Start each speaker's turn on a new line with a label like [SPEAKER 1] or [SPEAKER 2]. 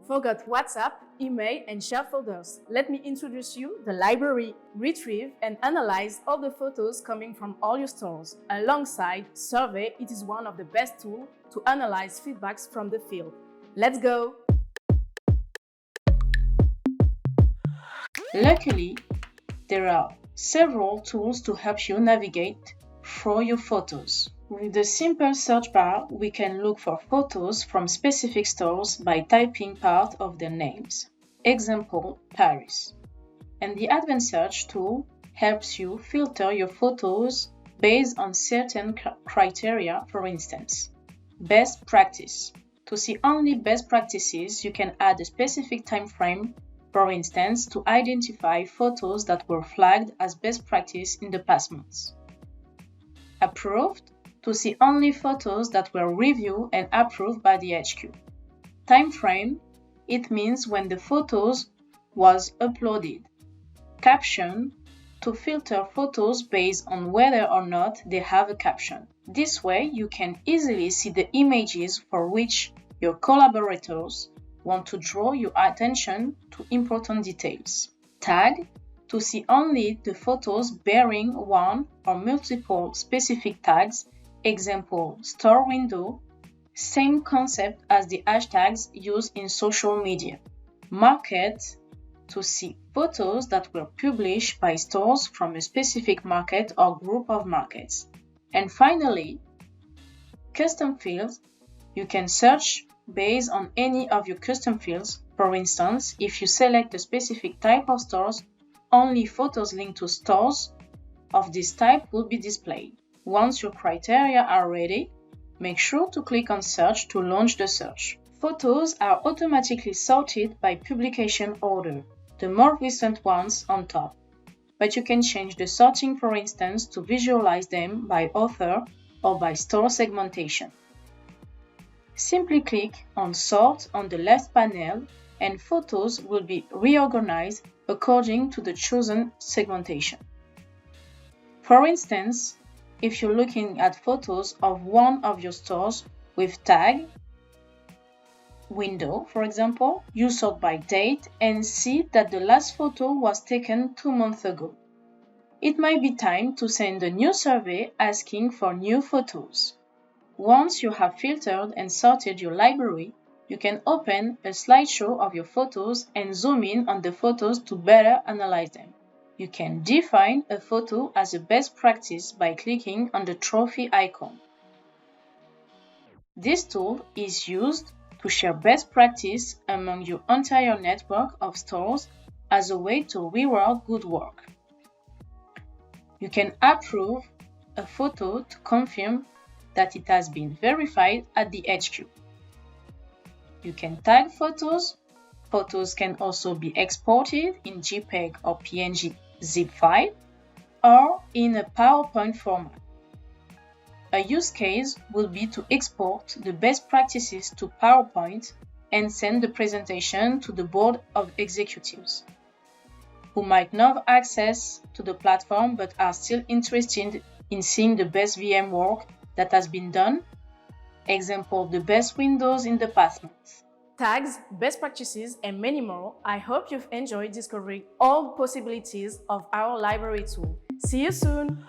[SPEAKER 1] Forgot WhatsApp, email, and share folders. Let me introduce you the library. Retrieve and analyze all the photos coming from all your stores. Alongside Survey, it is one of the best tools to analyze feedbacks from the field. Let's go!
[SPEAKER 2] Luckily, there are several tools to help you navigate through your photos. With the simple search bar, we can look for photos from specific stores by typing part of their names. Example, Paris. And the advanced search tool helps you filter your photos based on certain criteria, for instance. Best practice. To see only best practices, you can add a specific time frame, for instance, to identify photos that were flagged as best practice in the past months. Approved. To see only photos that were reviewed and approved by the HQ. Time frame, it means when the photos was uploaded. Caption, to filter photos based on whether or not they have a caption. This way, you can easily see the images for which your collaborators want to draw your attention to important details. Tag, to see only the photos bearing one or multiple specific tags. Example, store window, same concept as the hashtags used in social media. Market, to see photos that were published by stores from a specific market or group of markets. And finally, custom fields, you can search based on any of your custom fields. For instance, if you select a specific type of stores, only photos linked to stores of this type will be displayed. Once your criteria are ready, make sure to click on Search to launch the search. Photos are automatically sorted by publication order, the more recent ones on top. But you can change the sorting, for instance, to visualize them by author or by store segmentation. Simply click on Sort on the left panel and photos will be reorganized according to the chosen segmentation. For instance, if you're looking at photos of one of your stores with tag, window, for example, you sort by date and see that the last photo was taken 2 months ago. It might be time to send a new survey asking for new photos. Once you have filtered and sorted your library, you can open a slideshow of your photos and zoom in on the photos to better analyze them. You can define a photo as a best practice by clicking on the trophy icon. This tool is used to share best practice among your entire network of stores as a way to reward good work. You can approve a photo to confirm that it has been verified at the HQ. You can tag photos. Photos can also be exported in JPEG or PNG zip file or in a PowerPoint format. A use case will be to export the best practices to PowerPoint and send the presentation to the board of executives, who might not have access to the platform but are still interested in seeing the best VM work that has been done. Example, the best windows in the past month.
[SPEAKER 1] Tags, best practices, and many more. I hope you've enjoyed discovering all possibilities of our library tool. See you soon!